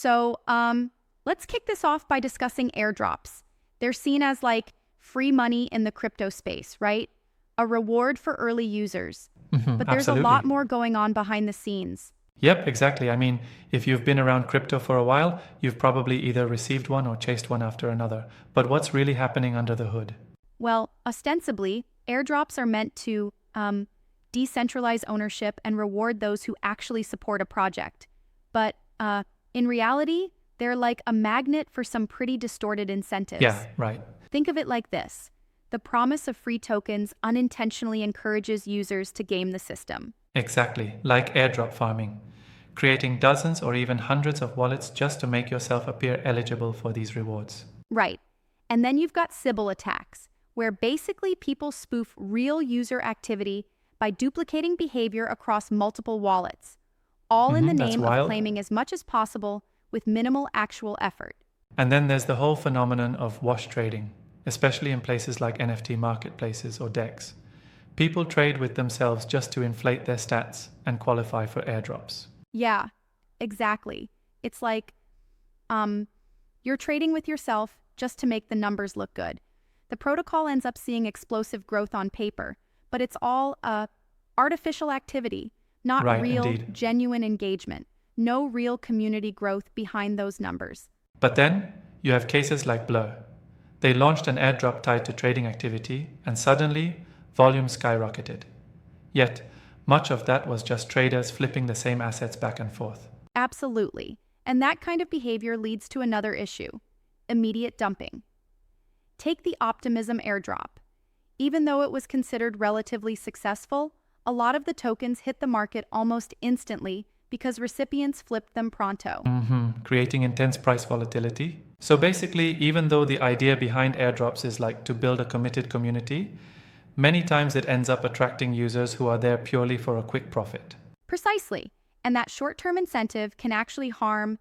So, let's kick this off by discussing airdrops. They're seen as like free money in the crypto space, right? A reward for early users. But there's Absolutely. a lot more going on behind the scenes. Yep, exactly. I mean, if you've been around crypto for a while, you've probably either received one or chased one after another. But what's really happening under the hood? Well, ostensibly, airdrops are meant to decentralize ownership and reward those who actually support a project. But in reality, they're like a magnet for some pretty distorted incentives. Yeah, right. Think of it like this. The promise of free tokens unintentionally encourages users to game the system. Exactly, like airdrop farming, creating dozens or even hundreds of wallets just to make yourself appear eligible for these rewards. Right. And then you've got Sybil attacks, where basically people spoof real user activity by duplicating behavior across multiple wallets, all in the That's name of wild. claiming as much as possible with minimal actual effort. And then there's the whole phenomenon of wash trading, especially in places like NFT marketplaces or DEXs. People trade with themselves just to inflate their stats and qualify for airdrops. Yeah, exactly. It's like you're trading with yourself just to make the numbers look good. The protocol ends up seeing explosive growth on paper, but it's all artificial activity, not Right, real, indeed. genuine engagement. No real community growth behind those numbers. But then you have cases like Blur. They launched an airdrop tied to trading activity, and suddenly volume skyrocketed. Yet, much of that was just traders flipping the same assets back and forth. Absolutely. And that kind of behavior leads to another issue: immediate dumping. Take the Optimism airdrop. Even though it was considered relatively successful, a lot of the tokens hit the market almost instantly because recipients flipped them pronto. Creating intense price volatility. So basically, even though the idea behind airdrops is like to build a committed community, many times it ends up attracting users who are there purely for a quick profit. Precisely. And that short-term incentive can actually harm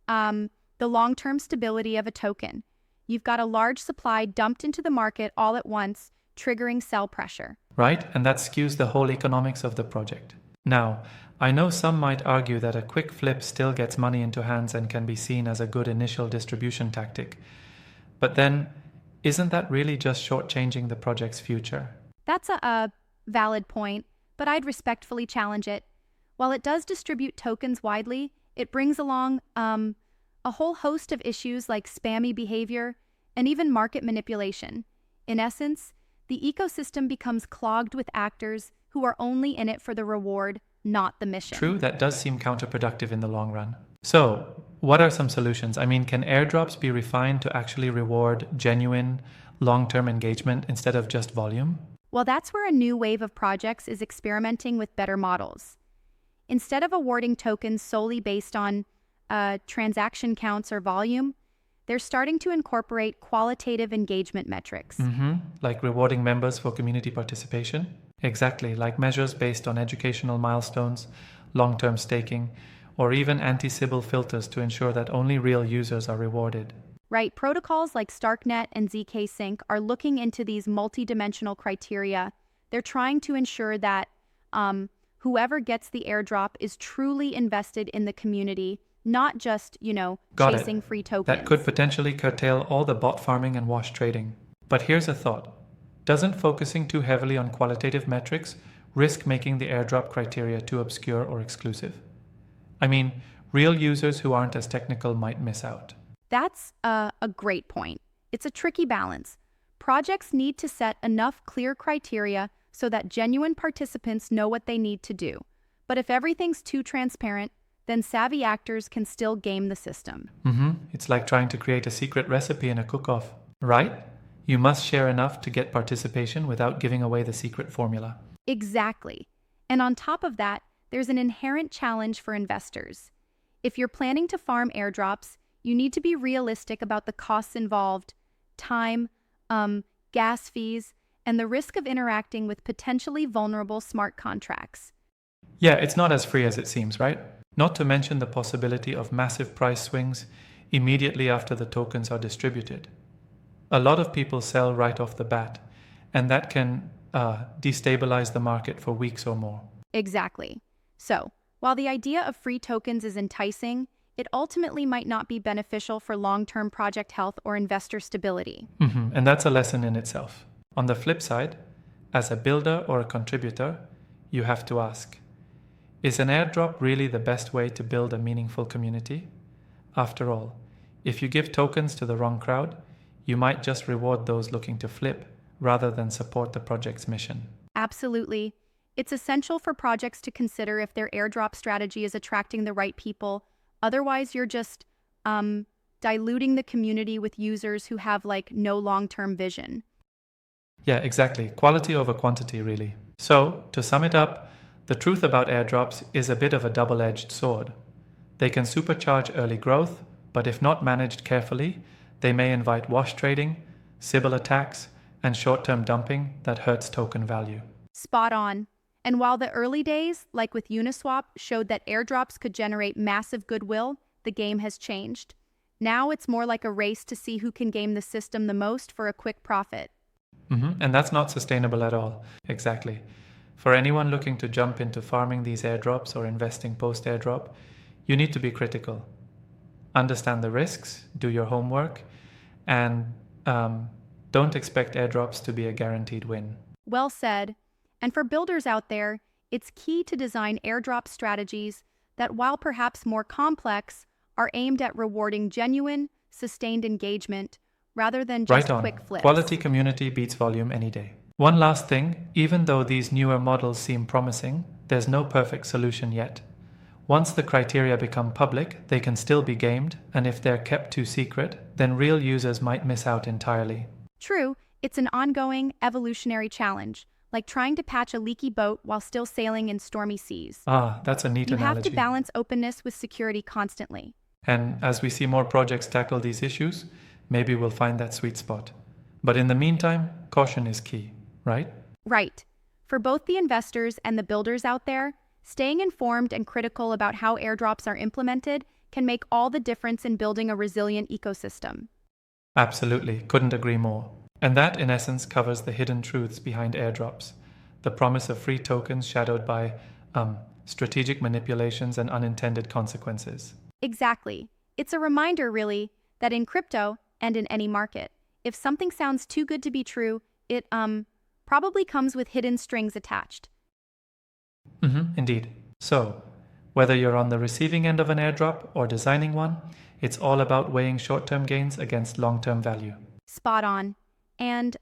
the long-term stability of a token. You've got a large supply dumped into the market all at once, triggering sell pressure. Right? And that skews the whole economics of the project. Now, I know some might argue that a quick flip still gets money into hands and can be seen as a good initial distribution tactic. But then, isn't that really just shortchanging the project's future? That's a valid point, but I'd respectfully challenge it. While it does distribute tokens widely, it brings along a whole host of issues like spammy behavior and even market manipulation. In essence, the ecosystem becomes clogged with actors who are only in it for the reward, not the mission. True, that does seem counterproductive in the long run. So, what are some solutions? I mean, can airdrops be refined to actually reward genuine, long-term engagement instead of just volume? Well, that's where a new wave of projects is experimenting with better models. Instead of awarding tokens solely based on transaction counts or volume, they're starting to incorporate qualitative engagement metrics. Like rewarding members for community participation? Exactly, like measures based on educational milestones, long-term staking, or even anti-Sybil filters to ensure that only real users are rewarded. Right, protocols like Starknet and ZK Sync are looking into these multi-dimensional criteria. They're trying to ensure that whoever gets the airdrop is truly invested in the community, not just, Got chasing it. free tokens. That could potentially curtail all the bot farming and wash trading. But here's a thought. Doesn't focusing too heavily on qualitative metrics risk making the airdrop criteria too obscure or exclusive? I mean, real users who aren't as technical might miss out. That's a great point. It's a tricky balance. Projects need to set enough clear criteria so that genuine participants know what they need to do. But if everything's too transparent, then savvy actors can still game the system. It's like trying to create a secret recipe in a cook-off, right? You must share enough to get participation without giving away the secret formula. Exactly. And on top of that, there's an inherent challenge for investors. If you're planning to farm airdrops, you need to be realistic about the costs involved: time, gas fees, and the risk of interacting with potentially vulnerable smart contracts. Yeah, it's not as free as it seems, right? Not to mention the possibility of massive price swings immediately after the tokens are distributed. A lot of people sell right off the bat, and that can destabilize the market for weeks or more. Exactly. So, while the idea of free tokens is enticing, it ultimately might not be beneficial for long-term project health or investor stability. And that's a lesson in itself. On the flip side, as a builder or a contributor, you have to ask, is an airdrop really the best way to build a meaningful community? After all, if you give tokens to the wrong crowd, you might just reward those looking to flip rather than support the project's mission. Absolutely. It's essential for projects to consider if their airdrop strategy is attracting the right people. Otherwise, you're just diluting the community with users who have no long-term vision. Yeah, exactly. Quality over quantity, really. So, to sum it up, the truth about airdrops is a bit of a double-edged sword. They can supercharge early growth, but if not managed carefully, they may invite wash trading, Sybil attacks, and short-term dumping that hurts token value. Spot on. And while the early days, like with Uniswap, showed that airdrops could generate massive goodwill, the game has changed. Now it's more like a race to see who can game the system the most for a quick profit. And that's not sustainable at all. Exactly. For anyone looking to jump into farming these airdrops or investing post-airdrop, you need to be critical. Understand the risks, do your homework, and don't expect airdrops to be a guaranteed win. Well said. And for builders out there, it's key to design airdrop strategies that, while perhaps more complex, are aimed at rewarding genuine, sustained engagement rather than just quick flips. Quality community beats volume any day. One last thing, even though these newer models seem promising, there's no perfect solution yet. Once the criteria become public, they can still be gamed, and if they're kept too secret, then real users might miss out entirely. True, it's an ongoing, evolutionary challenge, like trying to patch a leaky boat while still sailing in stormy seas. That's a neat You analogy. have to balance openness with security constantly. And as we see more projects tackle these issues, maybe we'll find that sweet spot. But in the meantime, caution is key, right? Right. For both the investors and the builders out there, staying informed and critical about how airdrops are implemented can make all the difference in building a resilient ecosystem. Absolutely, couldn't agree more. And that, in essence, covers the hidden truths behind airdrops, the promise of free tokens shadowed by strategic manipulations and unintended consequences. Exactly. It's a reminder, really, that in crypto and in any market, if something sounds too good to be true, it probably comes with hidden strings attached. Indeed. So, whether you're on the receiving end of an airdrop or designing one, it's all about weighing short-term gains against long-term value. Spot on. And,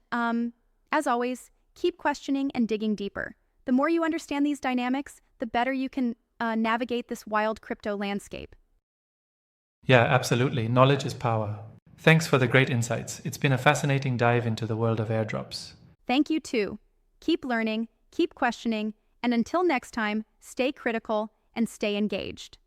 as always, keep questioning and digging deeper. The more you understand these dynamics, the better you can navigate this wild crypto landscape. Yeah, absolutely. Knowledge is power. Thanks for the great insights. It's been a fascinating dive into the world of airdrops. Thank you too. Keep learning, keep questioning, and until next time, stay critical and stay engaged.